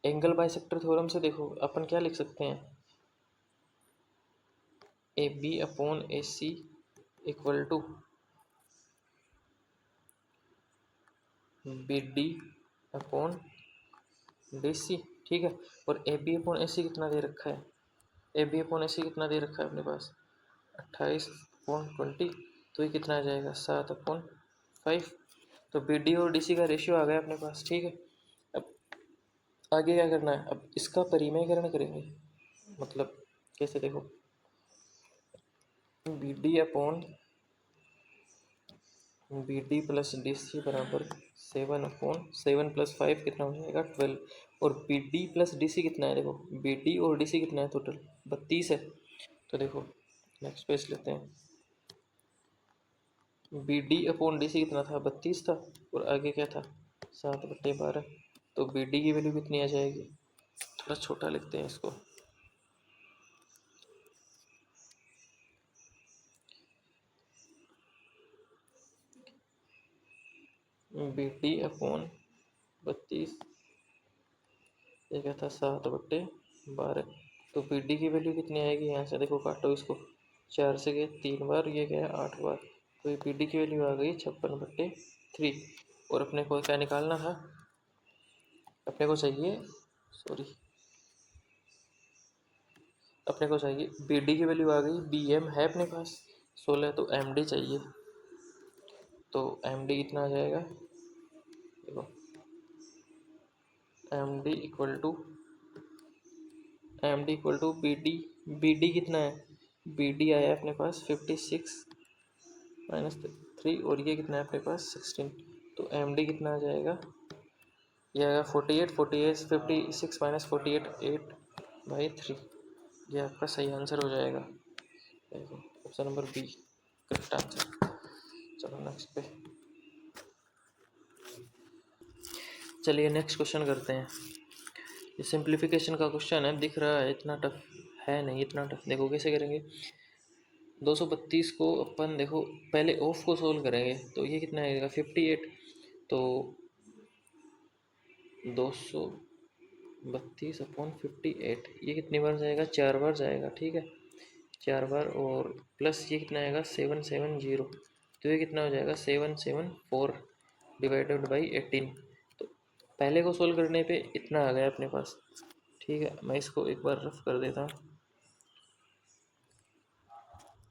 एंगल बाइसेक्टर थ्योरम से देखो अपन क्या लिख सकते हैं, A B upon A C equal to B D upon D C, ठीक है। और ए बी अपॉन ए सी कितना दे रखा है, ए बी अपॉन ए सी कितना दे रखा है अपने पास 28/20, तो ये कितना आ जाएगा 7/5। तो बी डी और डी सी का रेशियो आ गया अपने पास, ठीक है। अब आगे क्या करना है, अब इसका परिमेयकरण करेंगे, मतलब कैसे, देखो B D upon B D plus D C बराबर 7/7 + 5 कितना हो जाएगा 12। और B D plus D C कितना है, देखो बी डी और डी सी कितना है टोटल 32 है। तो देखो नेक्स्ट पेज लेते हैं, B D upon D C कितना था 32 था, और आगे क्या था 7/12। तो बी डी की वैल्यू कितनी आ जाएगी, थोड़ा छोटा लिखते हैं इसको, बी डी अपॉन 32, ये क्या था 7/12। तो बी डी की वैल्यू कितनी आएगी, यहाँ से देखो काटो इसको, 4 से गए 3 बार, ये गया 8 बार, तो ये बी डी की वैल्यू आ गई 56/3। और अपने को क्या निकालना था, अपने को चाहिए, सॉरी अपने को चाहिए बी डी की वैल्यू आ गई, बी एम है अपने पास 16, तो एम डी चाहिए। तो एम डी कितना आ जाएगा, देखो M D equal to B D कितना है, बी डी आया अपने पास 56 - 3, और ये कितना है अपने पास 16। तो एम डी कितना आ जाएगा, ये आएगा 48 56 - 48 8/3। ये आपका सही आंसर हो जाएगा, देखो option number B correct answer. चलो नेक्स्ट पे, चलिए नेक्स्ट क्वेश्चन करते हैं। ये सिंप्लीफिकेशन का क्वेश्चन है, दिख रहा है इतना टफ है नहीं, इतना टफ। देखो कैसे करेंगे, 232 को अपन देखो पहले ऑफ को सोल्व करेंगे, तो ये कितना आएगा 58। तो 232/58, ये कितनी बार जाएगा 4 बार जाएगा, ठीक है 4 बार। और प्लस ये कितना आएगा 770, तो ये कितना हो जाएगा 774 डिवाइडेड बाई 18। तो पहले को सोल्व करने पे इतना आ गया अपने पास, ठीक है। मैं इसको एक बार रफ कर देता हूँ,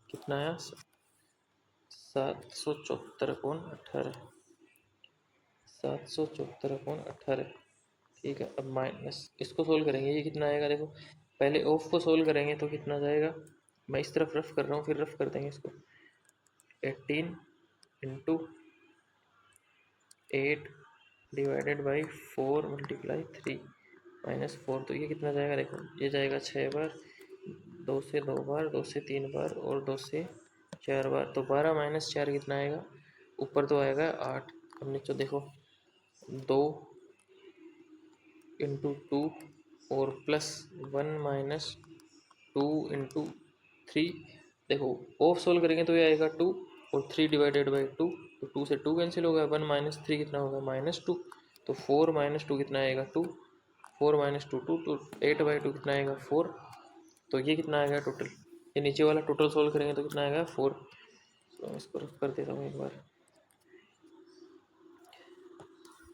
कितना आया 774/18, 774/18, ठीक है। अब माइनस इसको सोल्व करेंगे, ये कितना आएगा, देखो पहले ऑफ को सोल्व करेंगे तो कितना जाएगा, मैं इस तरफ रफ कर रहा हूँ, फिर रफ कर देंगे इसको, 18 इंटू 8 डिवाइडेड बाई 4 × 3 -4। तो ये कितना जाएगा, देखो ये जाएगा 6 बार, 2 से 2 बार, 2 से 3 बार, और 2 से 4 बार। तो 12 - 4 कितना आएगा, ऊपर तो आएगा 8, अब नीचे देखो 2 इंटू 2 और प्लस 1 - 2 इंटू 3। देखो ऑफ सोल्व करेंगे तो ये आएगा 2, और 3 डिवाइडेड बाई 2, तो 2 से 2 कैंसिल होगा, 1 - 3 कितना होगा -2। तो 4 - 2 कितना आएगा 2, 4 - 2 2, तो 8/2 कितना आएगा 4। तो ये कितना आएगा टोटल, ये नीचे वाला टोटल सोल्व करेंगे तो कितना आएगा 4। तो मैं इसको रफ कर देता हूँ एक बार,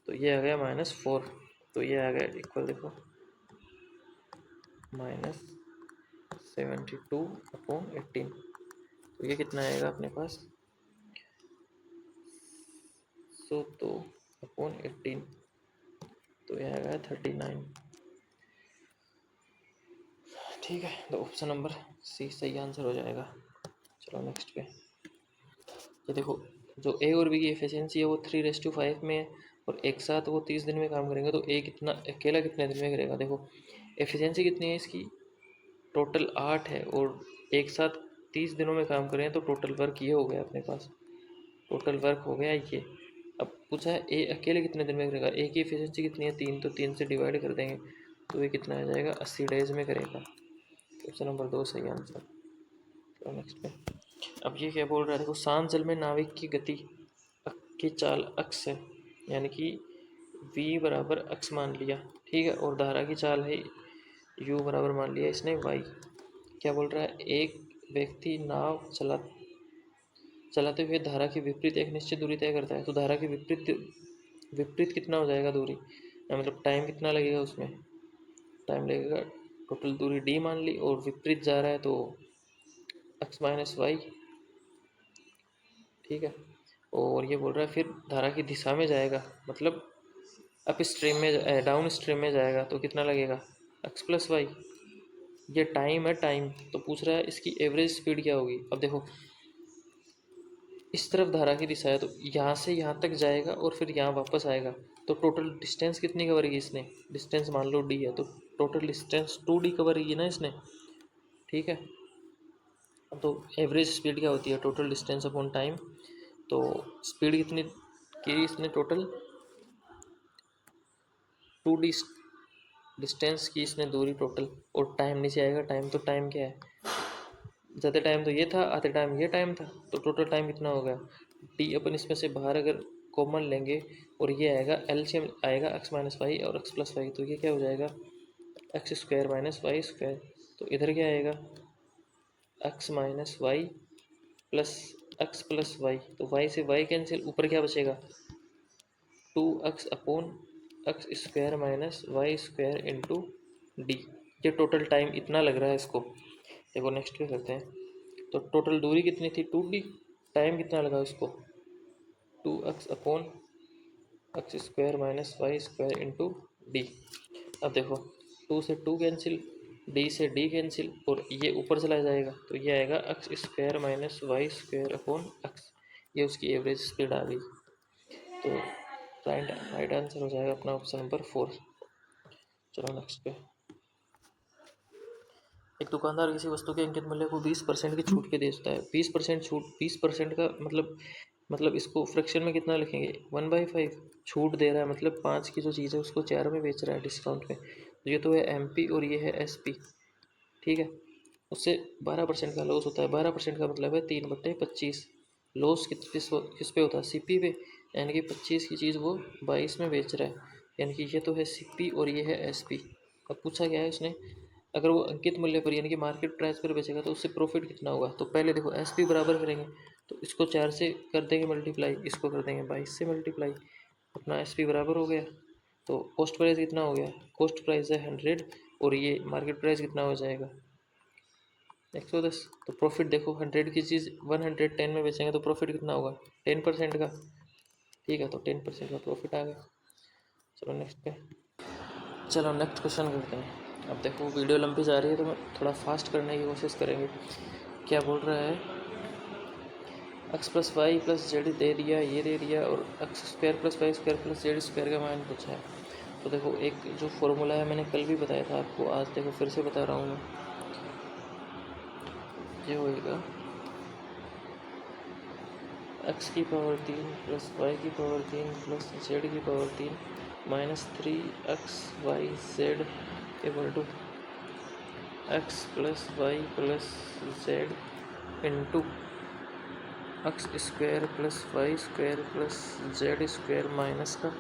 तो ये आ गया -4। तो ये आ गया इक्वल, देखो -72/18। तो ये कितना आएगा अपने पास 102/18, तो ये आएगा 39, ठीक है। तो ऑप्शन नंबर सी सही आंसर हो जाएगा। चलो नेक्स्ट पे, ये देखो जो ए और बी की एफिशिएंसी है वो 3:5 में है, और एक साथ वो 30 दिन में काम करेंगे, तो ए कितना अकेला कितने दिन में करेगा। देखो एफिशिएंसी कितनी है इसकी, टोटल 8 है, और एक साथ 30 दिनों में काम करें तो टोटल वर्क ये हो गया अपने पास, टोटल वर्क हो गया ये। अब पूछा है ए अकेले कितने दिन में करेगा, ए की एफिशिएंसी कितनी है 3, तो 3 से डिवाइड कर देंगे तो ये कितना आ जाएगा 80 डेज में करेगा। ऑप्शन नंबर 2 सही आंसर। तो नेक्स्ट पे अब ये क्या बोल रहा है, देखो शांत जल में नाविक की गति की चाल अक्स है, यानी कि v बराबर अक्स मान लिया, ठीक है, और धारा की चाल है u बराबर मान लिया इसने y। क्या बोल रहा है, एक व्यक्ति नाव चलाते हुए धारा के विपरीत एक निश्चित दूरी तय करता है, तो धारा के विपरीत कितना हो जाएगा दूरी, मतलब टाइम कितना लगेगा उसमें, टाइम लगेगा, टोटल दूरी d मान ली और विपरीत जा रहा है तो x माइनस वाई, ठीक है। और ये बोल रहा है फिर धारा की दिशा में जाएगा, मतलब अप स्ट्रीम में डाउन स्ट्रीम में जाएगा तो कितना लगेगा x प्लस वाई। ये टाइम है टाइम, तो पूछ रहा है इसकी एवरेज स्पीड क्या होगी। अब देखो इस तरफ धारा की दिशा है तो यहाँ से यहाँ तक जाएगा और फिर यहाँ वापस आएगा, तो टोटल डिस्टेंस कितनी कवर की इसने, डिस्टेंस मान लो d है तो टोटल डिस्टेंस 2d कवर की ना इसने, ठीक है। तो एवरेज स्पीड क्या होती है, टोटल डिस्टेंस अपॉन टाइम, तो स्पीड कितनी की इसने टोटल 2d डिस्टेंस की इसने दूरी टोटल, और टाइम नीचे आएगा, टाइम तो टाइम क्या है, ज़्यादा टाइम तो ये था, आधे टाइम ये टाइम था, तो टोटल टाइम कितना हो गया टी अपन इसमें से बाहर अगर कॉमन लेंगे और ये आएगा एलसीएम आएगा एक्स माइनस वाई और एक्स प्लस वाई, तो ये क्या हो जाएगा x square minus y square, तो इधर क्या आएगा x minus y plus y, तो वाई से वाई कैंसिल, ऊपर क्या बचेगा 2x अपॉन x square minus y square into d. ये टोटल टाइम इतना लग रहा है इसको। देखो नेक्स्ट क्या करते हैं, तो टोटल दूरी कितनी थी 2d, टाइम कितना लगा इसको 2x अपॉन x square minus y square into d. अब देखो 2 से 2 कैंसिल, डी से डी कैंसिल और ये ऊपर चला जाएगा तो ये आएगा x square minus y square upon x, ये उसकी एवरेज स्पीड आ गई। तो राइट आंसर हो जाएगा अपना ऑप्शन नंबर 4। चलो नेक्स्ट पे, एक दुकानदार किसी वस्तु के अंकित मूल्य को 20% की छूट पे बेचता है। 20% छूट, 20% का मतलब इसको फ्रैक्शन में कितना लिखेंगे 1/5, छूट दे रहा है मतलब 5 की जो चीज़ है उसको 4 में बेच रहा है डिस्काउंट पे, तो ये तो है MP और ये है SP, ठीक है। उससे 12% का लॉस होता है, 12% का मतलब है 3/25, लॉस किस पे होता है CP पे, यानी कि 25 की चीज़ वो 22 में बेच रहा है, यानी कि ये तो है CP और ये है SP। अब पूछा गया है उसने अगर वो अंकित मूल्य पर यानी कि मार्केट प्राइस पर बेचेगा तो उससे प्रॉफिट कितना होगा, तो पहले देखो SP बराबर करेंगे, तो इसको 4 से कर देंगे मल्टीप्लाई, इसको कर देंगे 22 से मल्टीप्लाई, अपना SP बराबर हो गया। तो कॉस्ट प्राइस कितना हो गया, कॉस्ट प्राइस है 100 और ये मार्केट प्राइस कितना हो जाएगा 110, तो प्रॉफिट देखो 100 की चीज़ 110 में बेचेंगे तो प्रॉफिट कितना होगा 10% का, ठीक है, तो 10% का प्रॉफिट आ गया। चलो नेक्स्ट पे, चलो नेक्स्ट क्वेश्चन करते हैं। अब देखो वीडियो लंबी जा रही है तो मैं थोड़ा फास्ट करने की कोशिश करेंगे। क्या बोल रहा है x plus y plus z दे दिया, ये दे दिया, और x square plus y square plus z square का मान पूछा है। तो देखो एक जो फॉर्मूला है मैंने कल भी बताया था आपको, आज देखो फिर से बता रहा हूँ मैं, ये होएगा एक्स की पावर 3 प्लस वाई की पावर 3 प्लस जेड की power 3 minus 3x y z equal to x plus y plus z into x square plus y square plus z square minus का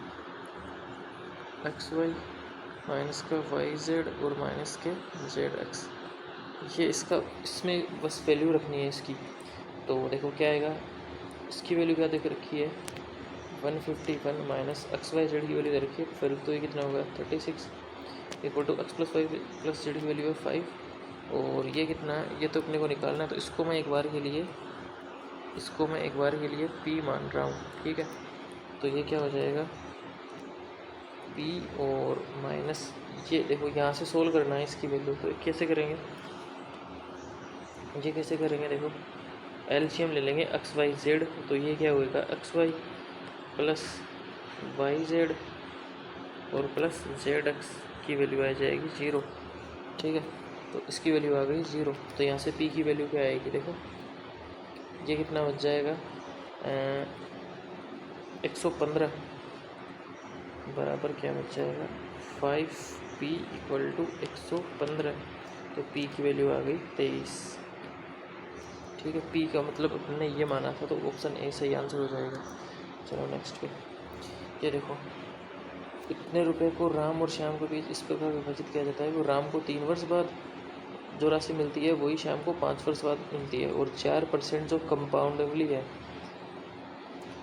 एक्स वाई माइनस का वाई जेड और minus के z x. ये इसमें बस value रखनी है इसकी, तो देखो क्या आएगा, इसकी वैल्यू क्या देख रखी है 151 माइनस एक्स वाई जेड की वैल्यू दे रखी है, फिर तो ये कितना होगा 36 equal to x plus y plus z की वैल्यू है 5, और ये कितना है ये तो अपने को निकालना है, तो इसको मैं एक बार के लिए P मान रहा हूँ, ठीक है। तो ये क्या हो जाएगा P और माइनस, ये देखो यहाँ से सोल्व करना है इसकी वैल्यू, तो कैसे करेंगे, ये कैसे करेंगे, देखो एलसीएम ले लेंगे एक्स वाई जेड, तो ये क्या होएगा x y plus y z और प्लस जेड एक्स की वैल्यू आ जाएगी 0, ठीक है। तो इसकी वैल्यू आ गई 0। तो यहाँ से पी की वैल्यू क्या आएगी, देखो ये कितना बच जाएगा 115 बराबर क्या बच जाएगा 5p = 115। तो p की वैल्यू आ गई 23। ठीक है, p का मतलब हमने ये माना था, तो ऑप्शन ए सही आंसर हो जाएगा। चलो नेक्स्ट पे, ये देखो इतने रुपए को राम और श्याम के बीच इस प्रकार विभाजित किया जाता है। वो राम को 3 वर्ष बाद जो राशि मिलती है वही श्याम को 5 वर्ष बाद मिलती है, और 4% जो कंपाउंडेबली है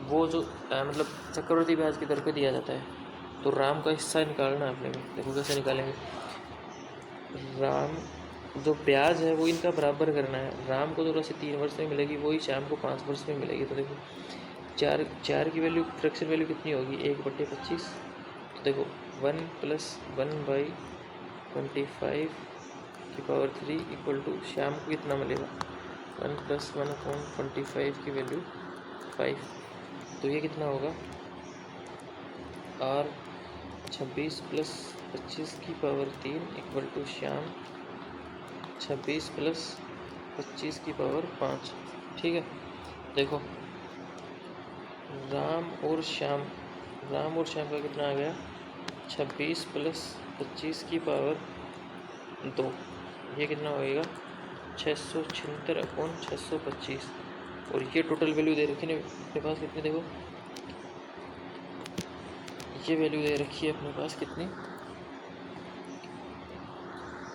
वो जो मतलब चक्रवृद्धि ब्याज की दर पे दिया जाता है। तो राम का हिस्सा निकालना है अपने में। देखो कैसे निकालेंगे, राम जो ब्याज है वो इनका बराबर करना है। राम को जो राशि 3 वर्ष में मिलेगी वही श्याम को 5 वर्ष में मिलेगी। तो देखो 4 की वैल्यू, फ्रैक्शन वैल्यू कितनी होगी 1/25। तो देखो 1 + 1/25 की पावर 3 = श्याम को कितना मिलेगा 1 + 1/25 की वैल्यू 5। तो ये कितना होगा r 26 + 25 की पावर 3 = श्याम 26 + 25 की पावर 5। ठीक है, देखो राम और श्याम का कितना आ गया 26 + 25 की पावर 2। ये कितना होएगा 676/625। और ये टोटल वैल्यू दे रखी है अपने पास कितनी, देखो ये वैल्यू दे रखी है अपने पास कितनी,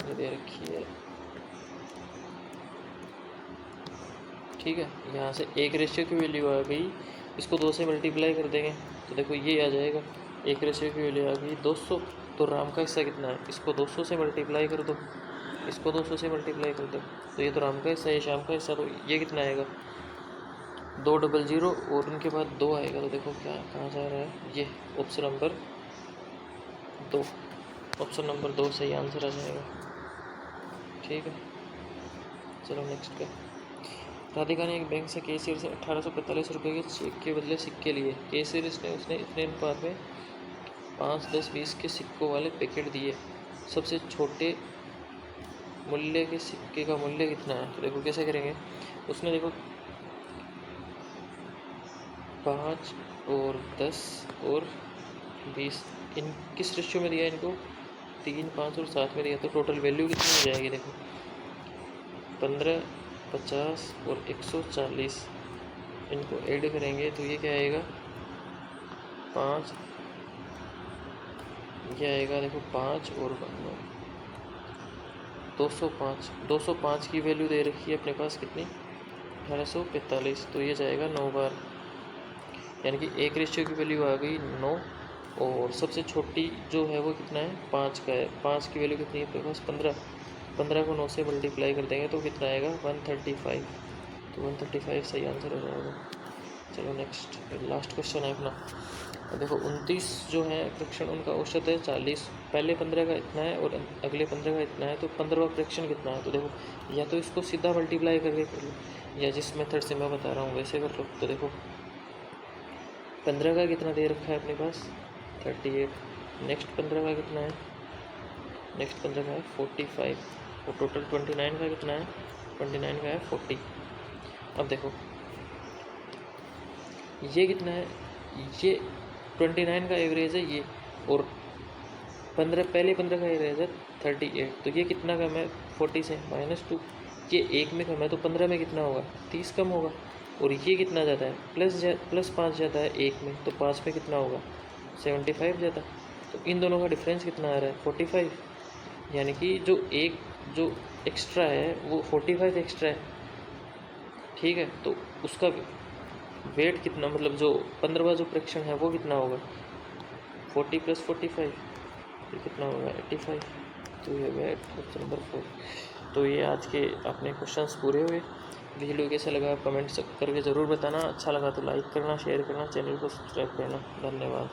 ये दे रखी है। ठीक है, यहाँ से 1 की वैल्यू आ गई, इसको 2 से मल्टीप्लाई कर देंगे तो देखो ये आ जाएगा 1 की वैल्यू आ गई 200। तो राम का हिस्सा कितना है, इसको 200 से मल्टीप्लाई कर दो, इसको 200 से मल्टीप्लाई कर दो, तो ये तो राम का हिस्सा है, श्याम का हिस्सा। तो ये कितना आएगा 200 और उनके बाद 2 आएगा। तो देखो क्या कहाँ जा रहा है, ये ऑप्शन नंबर 2, ऑप्शन नंबर 2 सही आंसर आ जाएगा। ठीक है, चलो नेक्स्ट पे, राधिका ने एक बैंक से कैशियर से 1845 रुपये के चेक के बदले सिक्के लिए। कैशियर उसने इतने अनुपात में 5, 10, 20 के सिक्कों वाले पैकेट दिए। सबसे छोटे मूल्य के सिक्के का मूल्य कितना है। तो देखो कैसे करेंगे, उसने देखो 5 और 10 और 20 इन किस रेशियो में दिया, इनको 3, 5 और 7 में दिया। तो टोटल वैल्यू कितनी हो जाएगी, देखो 15, 50 और 140 इनको ऐड करेंगे तो ये क्या आएगा 5, ये आएगा देखो 5 और 205 की वैल्यू दे रखी है अपने पास कितनी 1845। तो ये जाएगा 9 बार, यानी कि 1 की वैल्यू आ गई 9। और सबसे छोटी जो है वो कितना है 5 का है। 5 की वैल्यू कितनी है अपने पास 15 को 9 से मल्टीप्लाई कर देंगे तो कितना आएगा 135। तो 135 सही आंसर हो जाएगा। चलो नेक्स्ट लास्ट क्वेश्चन है अपना। देखो 29 जो है फ्रैक्शन उनका औसत है 40। पहले 15 का इतना है और अगले 15 का इतना है, तो 15वां फ्रैक्शन कितना है। तो देखो या तो इसको सीधा मल्टीप्लाई करके कर लो या जिस मेथड से मैं बता रहा हूँ वैसे कर लो। तो देखो 15 का कितना दे रखा है अपने पास 38। नेक्स्ट 15 का कितना है, नेक्स्ट 15 का है 45 और टोटल 29 का कितना है 29 का है 40। अब देखो ये कितना है, ये 29 का एवरेज है ये, और 15 पहले 15 का एवरेज है 38। तो ये कितना कम है 40 से -2। ये 1 में कम है तो 15 में कितना होगा 30 कम होगा। और ये कितना जाता है +5 जाता है 1 में, तो 5 में कितना होगा 75 जाता है। तो इन दोनों का डिफरेंस कितना आ रहा है 45, यानी कि जो एक्स्ट्रा है वो 45 एक्स्ट्रा है। ठीक है, तो उसका वेट कितना, मतलब जो 15वां जो फ्रैक्शन है वो कितना होगा 40 + 45, ये कितना होगा 85। तो ये वेट ऑप्शन नंबर 4। तो ये आज के अपने क्वेश्चंस पूरे हुए। वीडियो कैसा लगा कमेंट करके ज़रूर बताना। अच्छा लगा तो लाइक करना, शेयर करना, चैनल को सब्सक्राइब करना। धन्यवाद।